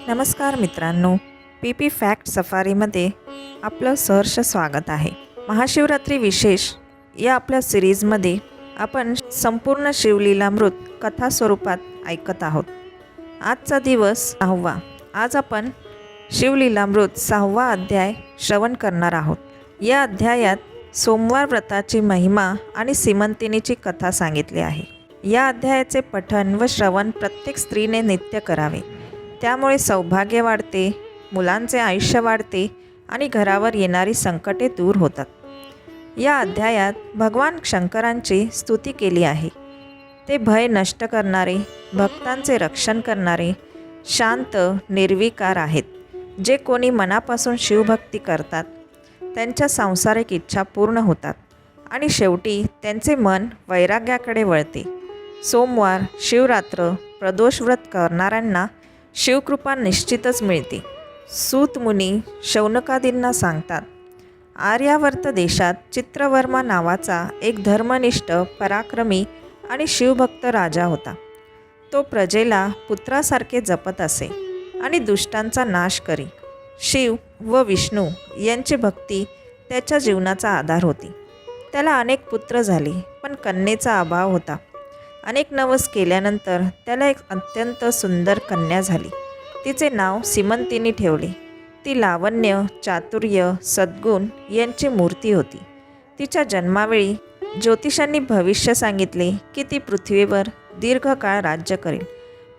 नमस्कार मित्रांनो, P fact सफारीमध्ये आपलं सहर्ष स्वागत आहे. महाशिवरात्री विशेष या आपल्या सिरीजमध्ये आपण संपूर्ण शिवलीलामृत कथा स्वरूपात ऐकत आहोत. आजचा दिवस 6वा. आज आपण शिवलीलामृत 6वा अध्याय श्रवण करणार आहोत. या अध्यायात सोमवार व्रताची महिमा आणि सीमंतिनीची कथा सांगितली आहे. या अध्यायाचे पठण व श्रवण प्रत्येक स्त्रीने नित्य करावे. त्यामुळे सौभाग्य वाढते, मुलांचे आयुष्य वाढते आणि घरावर येणारी संकटे दूर होतात. या अध्यायात भगवान शंकरांची स्तुती केली आहे. ते भय नष्ट करणारे, भक्तांचे रक्षण करणारे, शांत, निर्विकार आहेत. जे कोणी मनापासून शिवभक्ती करतात त्यांच्या सांसारिक इच्छा पूर्ण होतात आणि शेवटी त्यांचे मन वैराग्याकडे वळते. सोमवार, शिवरात्र, प्रदोषव्रत करणाऱ्यांना शिवकृपा निश्चितच मिळते. सूत मुनी शौनकादींना सांगतात, आर्यावर्त देशात चित्रवर्मा नावाचा एक धर्मनिष्ठ, पराक्रमी आणि शिवभक्त राजा होता. तो प्रजेला पुत्रासारखे जपत असे आणि दुष्टांचा नाश करी. शिव व विष्णू यांची भक्ती त्याच्या जीवनाचा आधार होती. त्याला अनेक पुत्र झाले, पण कन्येचा अभाव होता. अनेक नवस केल्यानंतर त्याला एक अत्यंत सुंदर कन्या झाली. तिचे नाव सीमंतिनी ठेवले. ती लावण्य, चातुर्य, सद्गुण यांची मूर्ती होती. तिच्या जन्मावेळी ज्योतिषांनी भविष्य सांगितले की ती पृथ्वीवर दीर्घकाळ राज्य करेल.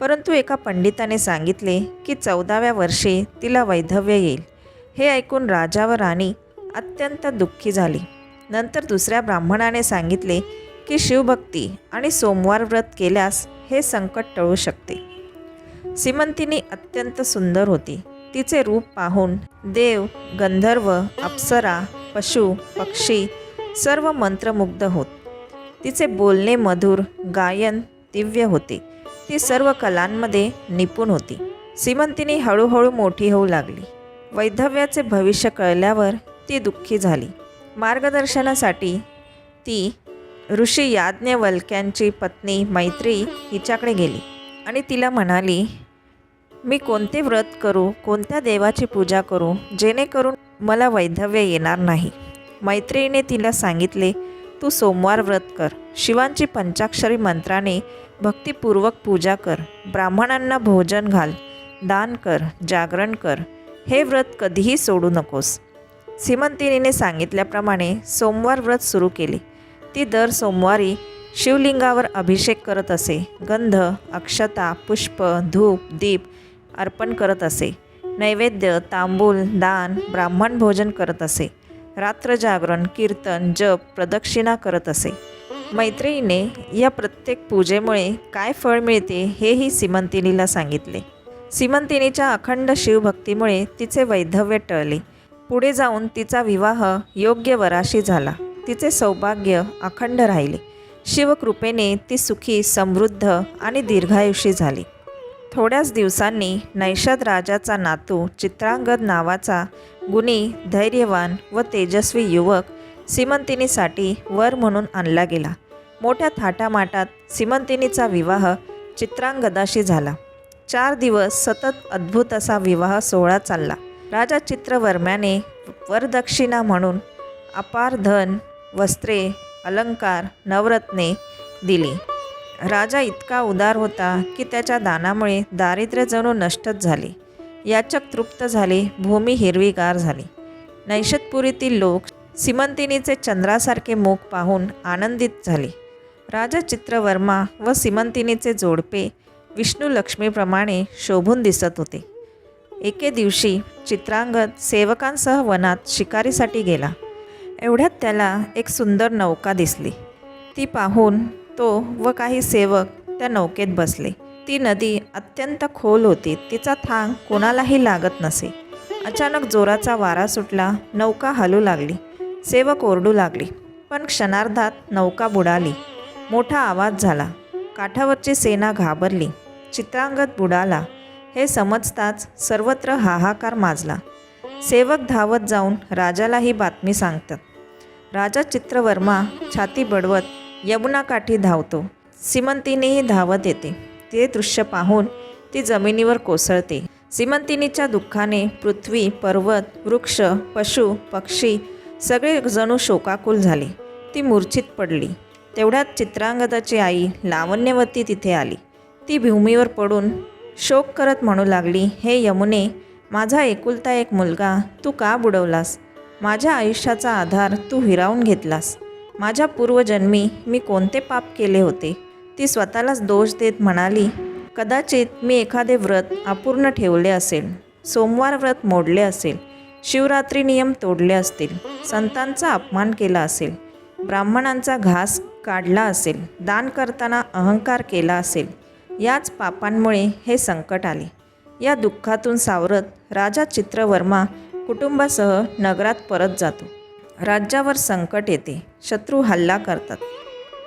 परंतु एका पंडिताने सांगितले की 14व्या वर्षी तिला वैधव्य येईल. हे ऐकून राजा व राणी अत्यंत दुःखी झाली. नंतर दुसऱ्या ब्राह्मणाने सांगितले की शिवभक्ती आणि सोमवार व्रत केल्यास हे संकट टळू शकते. सीमंतिनी अत्यंत सुंदर होती. तिचे रूप पाहून देव, गंधर्व, अप्सरा, पशु, पक्षी सर्व मंत्रमुग्ध होत. तिचे बोलणे मधुर, गायन दिव्य होते. ती सर्व कलांमध्ये निपुण होती. सीमंतिनी हळूहळू मोठी होऊ लागली. वैधव्याचे भविष्य कळल्यावर ती दुःखी झाली. मार्गदर्शनासाठी ती ऋषी याज्ञवल्क्यांची पत्नी मैत्री हिच्याकडे गेली आणि तिला म्हणाली, मी कोणते व्रत करू, कोणत्या देवाची पूजा करू जेणेकरून मला वैधव्य येणार नाही. मैत्रीने तिला सांगितले, तू सोमवार व्रत कर, शिवांची पंचाक्षरी मंत्राने भक्तिपूर्वक पूजा कर, ब्राह्मणांना भोजन घाल, दान कर, जागरण कर. हे व्रत कधीही सोडू नकोस. सीमंतिनीने सांगितल्याप्रमाणे सोमवार व्रत सुरू केले. ती दर सोमवारी शिवलिंगावर अभिषेक करत असे. गंध, अक्षता, पुष्प, धूप, दीप अर्पण करत असे. नैवेद्य, तांबूल, दान, ब्राह्मण भोजन करत असे. रात्र जागरण, कीर्तन, जप, प्रदक्षिणा करत असे. मैत्रिणीने या प्रत्येक पूजेमुळे काय फळ मिळते हेही सीमंतिनीला सांगितले. सीमंतिनीच्या अखंड शिवभक्तीमुळे तिचे वैधव्य टळले. पुढे जाऊन तिचा विवाह योग्य वराशी झाला. तिचे सौभाग्य अखंड राहिले. शिवकृपेने ती सुखी, समृद्ध आणि दीर्घायुषी झाली. थोड्याच दिवसांनी नैषद राजाचा नातू चित्रांगद नावाचा गुणी, धैर्यवान व तेजस्वी युवक सीमंतिनीसाठी वर म्हणून आणला गेला. मोठ्या थाटामाटात सीमंतिनीचा विवाह चित्रांगदाशी झाला. 4 दिवस सतत अद्भुत असा विवाह सोहळा चालला. राजा चित्रवर्म्याने वरदक्षिणा म्हणून अपार धन, वस्त्रे, अलंकार, नवरत्ने दिली. राजा इतका उदार होता की त्याच्या दानामुळे दारिद्र्य जणू नष्टच झाले. याचक तृप्त झाले, भूमी हिरवीगार झाली. नैषदपुरीतील लोक सीमंतिनीचे चंद्रासारखे मुख पाहून आनंदित झाले. राजा चित्रवर्मा व सीमंतिनीचे जोडपे विष्णू लक्ष्मीप्रमाणे शोभून दिसत होते. एके दिवशी चित्रांगद सेवकांसह वनात शिकारीसाठी गेला. एवढ्यात त्याला एक सुंदर नौका दिसली. ती पाहून तो व काही सेवक त्या नौकेत बसले. ती नदी अत्यंत खोल होती. तिचा थांग कोणालाही लागत नसे. अचानक जोराचा वारा सुटला. नौका हलू लागली. सेवक ओरडू लागले, पण क्षणार्धात नौका बुडाली. मोठा आवाज झाला. काठावरची सेना घाबरली. चित्रांगद बुडाला हे समजताच सर्वत्र हाहाकार माजला. सेवक धावत जाऊन राजाला ही बातमी सांगतात. राजा चित्रवर्मा छाती बडवत यमुनाकाठी धावतो. सीमंतिनीही धावत येते. ते दृश्य पाहून ती जमिनीवर कोसळते. सीमंतिनीच्या दुःखाने पृथ्वी, पर्वत, वृक्ष, पशु, पक्षी सगळे जणू शोकाकुल झाले. ती मूर्छित पडली. तेवढ्यात चित्रांगदाची आई लावण्यवती तिथे आली. ती भूमीवर पडून शोक करत म्हणू लागली, हे यमुने, माझा एकुलता एक मुलगा तू का बुडवलास? माझ्या आयुष्याचा आधार तू हिरावून घेतलास. माझ्या पूर्वजन्मी मी कोणते पाप केले होते? ती स्वतःलाच दोष देत म्हणाली, कदाचित मी एखादे व्रत अपूर्ण ठेवले असेल, सोमवार व्रत मोडले असेल, शिवरात्री नियम तोडले असतील, संतांचा अपमान केला असेल, ब्राह्मणांचा घास काढला असेल, दान करताना अहंकार केला असेल. याच पापांमुळे हे संकट आले. या दुःखातून सावरत राजा चित्रवर्मा कुटुंबासह नगरात परत जातो. राज्यावर संकट येते. शत्रू हल्ला करतात.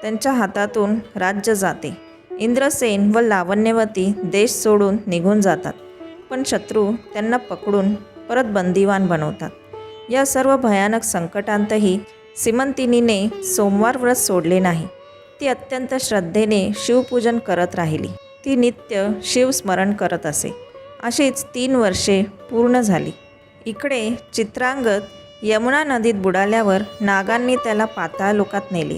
त्यांच्या हातातून राज्य जाते. इंद्रसेन व लावण्यवती देश सोडून निघून जातात. पण शत्रू त्यांना पकडून परत बंदिवान बनवतात. या सर्व भयानक संकटांतही सीमंतिनीने सोमवार व्रत सोडले नाही. ती अत्यंत श्रद्धेने शिवपूजन करत राहिली. ती नित्य शिवस्मरण करत असे. अशीच 3 वर्षे पूर्ण झाली. इकडे चित्रांगद यमुना नदीत बुडाल्यावर नागांनी त्याला पाताळलोकात नेले.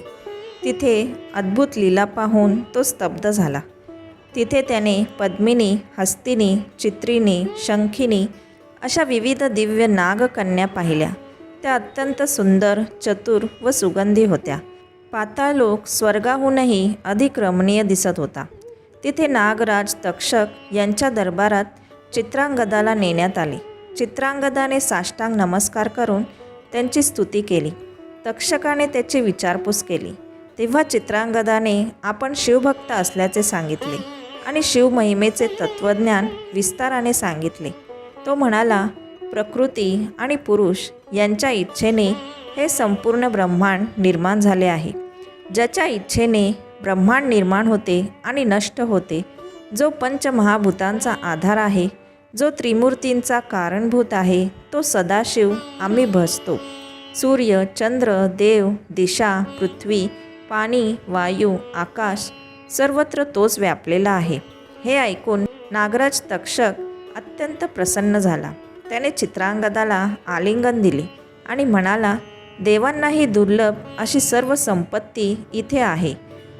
तिथे अद्भुत लीला पाहून तो स्तब्ध झाला. तिथे त्याने पद्मिनी, हस्तिनी, चित्रिणी, शंखिनी अशा विविध दिव्य नागकन्या पाहिल्या. त्या अत्यंत सुंदर, चतुर व सुगंधी होत्या. पाताळलोक स्वर्गाहूनही अधिक रमणीय दिसत होता. तिथे नागराज तक्षक यांच्या दरबारात चित्रांगदाला नेण्यात आले. चित्रांगदाने साष्टांग नमस्कार करून त्यांची स्तुती केली. तक्षकाने त्याची विचारपूस केली. तेव्हा चित्रांगदाने आपण शिवभक्त असल्याचे सांगितले आणि शिवमहिमेचे तत्त्वज्ञान विस्ताराने सांगितले. तो म्हणाला, प्रकृती आणि पुरुष यांच्या इच्छेने हे संपूर्ण ब्रह्मांड निर्माण झाले आहे. ज्याच्या इच्छेने ब्रह्मांड निर्माण होते आणि नष्ट होते, जो पंचमहाभूतांचा आधार आहे, जो त्रिमूर्तींचा कारणभूत आहे, तो सदाशिव आम्ही भजतो. सूर्य, चंद्र, देव, दिशा, पृथ्वी, पाणी, वायू, आकाश सर्वत्र तोच व्यापलेला आहे. हे ऐकून नागराज तक्षक अत्यंत प्रसन्न झाला. त्याने चित्रांगदाला आलिंगन दिले आणि म्हणाला, देवांनाही दुर्लभ अशी सर्व संपत्ती इथे आहे.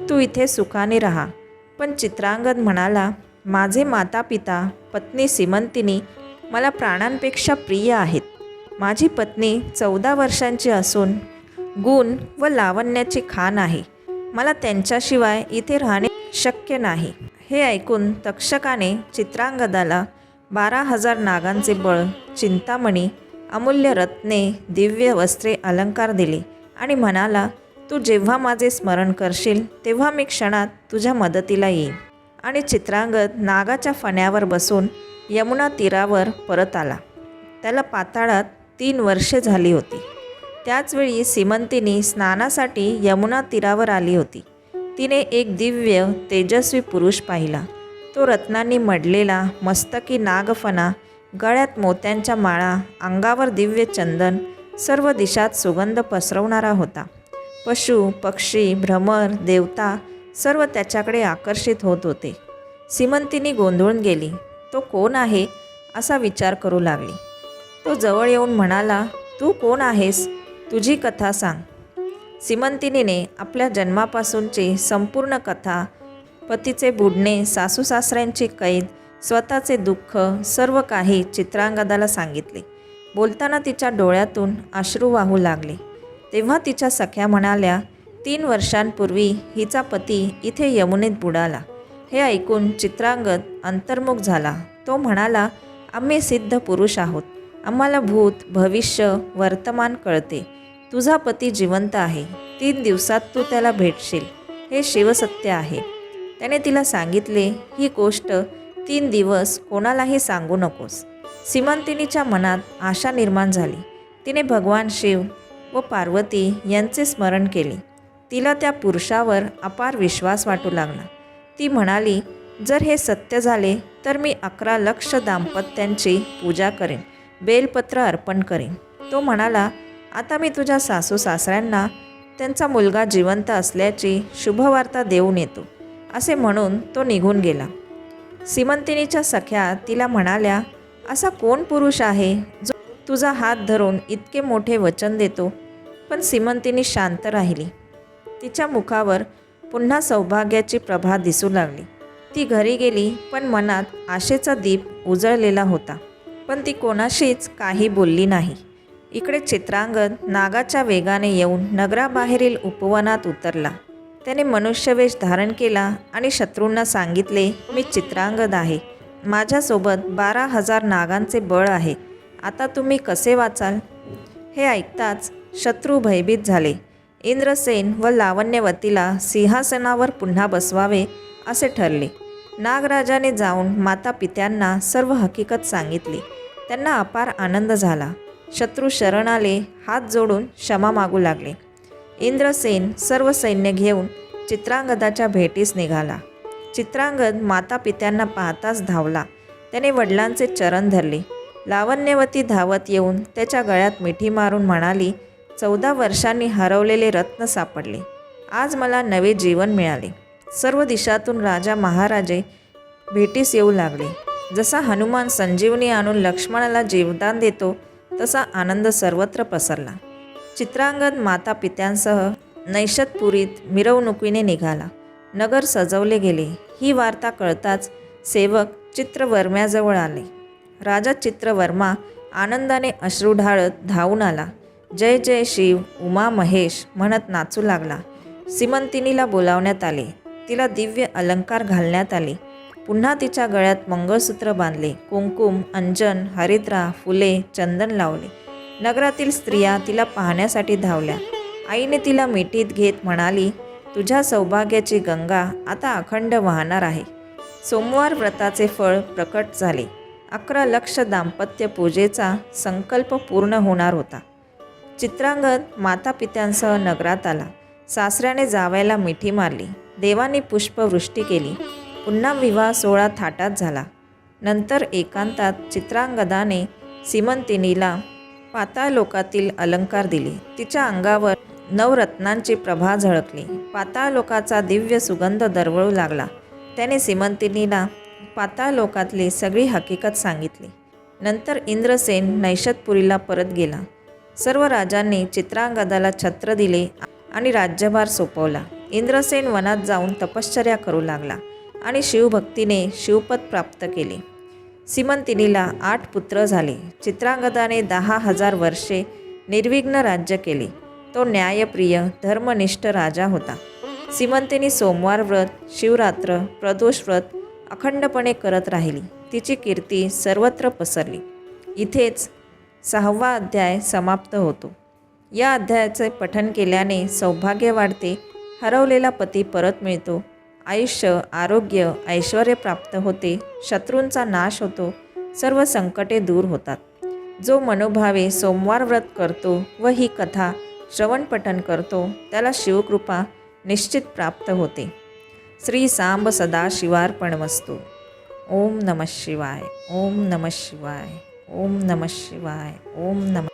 तू इथे सुखाने राहा. पण चित्रांगद म्हणाला, माझे माता पिता, पत्नी सीमंतिनी मला प्राणांपेक्षा प्रिय आहेत. माझी पत्नी 14 वर्षांची असून गुण व लावण्याची खान आहे. मला त्यांच्याशिवाय इथे राहणे शक्य नाही. हे ऐकून तक्षकाने चित्रांगदाला 12,000 नागांचे बळ, चिंतामणी, अमूल्य रत्ने, दिव्य वस्त्रे, अलंकार दिले आणि म्हणाला, तू जेव्हा माझे स्मरण करशील तेव्हा मी क्षणात तुझ्या मदतीला येईन. आणि चित्रांगद नागाच्या फण्यावर बसून यमुना तीरावर परत आला. त्याला पाताळात 3 वर्षे झाली होती. त्याचवेळी सीमंतिनी स्नानासाठी यमुना तीरावर आली होती. तिने एक दिव्य तेजस्वी पुरुष पाहिला. तो रत्नांनी मढलेला, मस्तकी नागफणा, गळ्यात मोत्यांच्या माळा, अंगावर दिव्य चंदन, सर्व दिशात सुगंध पसरवणारा होता. पशु, पक्षी, भ्रमर, देवता सर्व त्याच्याकडे आकर्षित होत होते. सीमंतिनी गोंधळून गेली. तो कोण आहे असा विचार करू लागली. तो जवळ येऊन म्हणाला, तू कोण आहेस? तुझी कथा सांग. सीमंतिनीने आपल्या जन्मापासूनची संपूर्ण कथा, पतीचे बुडणे, सासूसासऱ्यांची कैद, स्वतःचे दुःख, सर्व काही चित्रांगदाला सांगितले. बोलताना तिच्या डोळ्यातून अश्रू वाहू लागले. तेव्हा तिच्या सख्या म्हणाल्या, 3 वर्षांपूर्वी हिचा पती इथे यमुनेत बुडाला. हे ऐकून चित्रांगद अंतर्मुख झाला. तो म्हणाला, आम्ही सिद्ध पुरुष आहोत. आम्हाला भूत, भविष्य, वर्तमान कळते. तुझा पती जिवंत आहे. 3 दिवसात तू त्याला भेटशील. हे शिवसत्य आहे. त्याने तिला सांगितले, ही गोष्ट 3 दिवस कोणालाही सांगू नकोस. सीमंतिनीच्या मनात आशा निर्माण झाली. तिने भगवान शिव व पार्वती यांचे स्मरण केले. तिला त्या पुरुषावर अपार विश्वास वाटू लागला. ती म्हणाली, जर हे सत्य झाले तर मी 11 लक्ष दाम्पत्यांची पूजा करेन, बेलपत्र अर्पण करेन. तो म्हणाला, आता मी तुझ्या सासू सासऱ्यांना त्यांचा मुलगा जिवंत असल्याची शुभवार्ता देऊन येतो. असे म्हणून तो निघून गेला. सीमंतिनीच्या सख्या तिला म्हणाल्या, असा कोण पुरुष आहे जो तुझा हात धरून इतके मोठे वचन देतो? पण सीमंतिनी शांत राहिली. तिच्या मुखावर पुन्हा सौभाग्याची प्रभा दिसू लागली. ती घरी गेली, पण मनात आशेचा दीप उजळलेला होता. पण ती कोणाशीच काही बोलली नाही. इकडे चित्रांगद नागाच्या वेगाने येऊन नगराबाहेरील उपवनात उतरला. त्याने मनुष्यवेश धारण केला आणि शत्रूंना सांगितले, मी चित्रांगद आहे. माझ्यासोबत 12,000 नागांचे बळ आहे. आता तुम्ही कसे वाचाल? हे ऐकताच शत्रू भयभीत झाले. इंद्रसेन व लावण्यवतीला सिंहासनावर पुन्हा बसवावे असे ठरले. नागराजाने जाऊन माता पित्यांना सर्व हकीकत सांगितली. त्यांना अपार आनंद झाला. शत्रू शरण आले, हात जोडून क्षमा मागू लागले. इंद्रसेन सर्व सैन्य घेऊन चित्रांगदाच्या भेटीस निघाला. चित्रांगद माता पित्यांना पाहताच धावला. त्याने वडिलांचे चरण धरले. लावण्यवती धावत येऊन त्याच्या गळ्यात मिठी मारून म्हणाली, 14 वर्षांनी हरवलेले रत्न सापडले. आज मला नवे जीवन मिळाले. सर्व दिशातून राजा महाराजे भेटीस येऊ लागले. जसा हनुमान संजीवनी आणून लक्ष्मणाला जीवदान देतो, तसा आनंद सर्वत्र पसरला. चित्रांगद माता पित्यांसह नैषदपुरीत मिरवणुकीने निघाला. नगर सजवले गेले. ही वार्ता कळताच सेवक चित्रवर्म्याजवळ आले. राजा चित्रवर्मा आनंदाने अश्रू ढाळत धावून आला. जय जय शिव, उमा महेश म्हणत नाचू लागला. सीमंतिनीला बोलावण्यात आले. तिला दिव्य अलंकार घालण्यात आले. पुन्हा तिच्या गळ्यात मंगळसूत्र बांधले. कुंकुम, अंजन, हरिद्रा, फुले, चंदन लावले. नगरातील स्त्रिया तिला पाहण्यासाठी धावल्या. आईने तिला मिठीत घेत म्हणाली, तुझ्या सौभाग्याची गंगा आता अखंड वाहणार आहे. सोमवार व्रताचे फळ प्रकट झाले. 11 लक्ष दाम्पत्य पूजेचा संकल्प पूर्ण होणार होता. चित्रांगद माता पित्यांसह नगरात आला. सासऱ्याने जावयाला मिठी मारली. देवांनी पुष्पवृष्टी केली. पुन्हा विवाह सोहळा थाटात झाला. नंतर एकांतात चित्रांगदाने सीमंतिनीला पाताळलोकातील अलंकार दिले. तिच्या अंगावर नवरत्नांची प्रभा झळकली. पाताळलोकाचा दिव्य सुगंध दरवळू लागला. त्याने सीमंतिनीला पाताळलोकातली सगळी हकीकत सांगितली. नंतर इंद्रसेन नैषदपुरीला परत गेला. सर्व राजांनी चित्रांगदाला छत्र दिले आणि राज्यभार सोपवला. इंद्रसेन वनात जाऊन तपश्चर्या करू लागला आणि शिवभक्तीने शिवपद प्राप्त केले. सीमंतिनीला 8 पुत्र झाले. चित्रांगदाने 10,000 वर्षे निर्विघ्न राज्य केले. तो न्यायप्रिय धर्मनिष्ठ राजा होता. सीमंतिनी सोमवार व्रत, शिवरात्र, प्रदोष व्रत अखंडपणे करत राहिली. तिची कीर्ती सर्वत्र पसरली. इथेच 6वा अध्याय समाप्त होतो. या अध्यायाचे पठन केल्याने सौभाग्य वाढते, हरवलेला पती परत मिळतो, आयुष्य, आरोग्य, ऐश्वर प्राप्त होते, शत्रूंचा नाश होतो, सर्व संकटे दूर होतात. जो मनोभावे सोमवार व्रत करतो व ही कथा श्रवण पठन करतो, त्याला शिवकृपा निश्चित प्राप्त होते. श्री सांब सदाशिवार्पणमस्तु. ओम नमः शिवाय. ओम नमः शिवाय. ओम नमः शिवाय. ओम नमः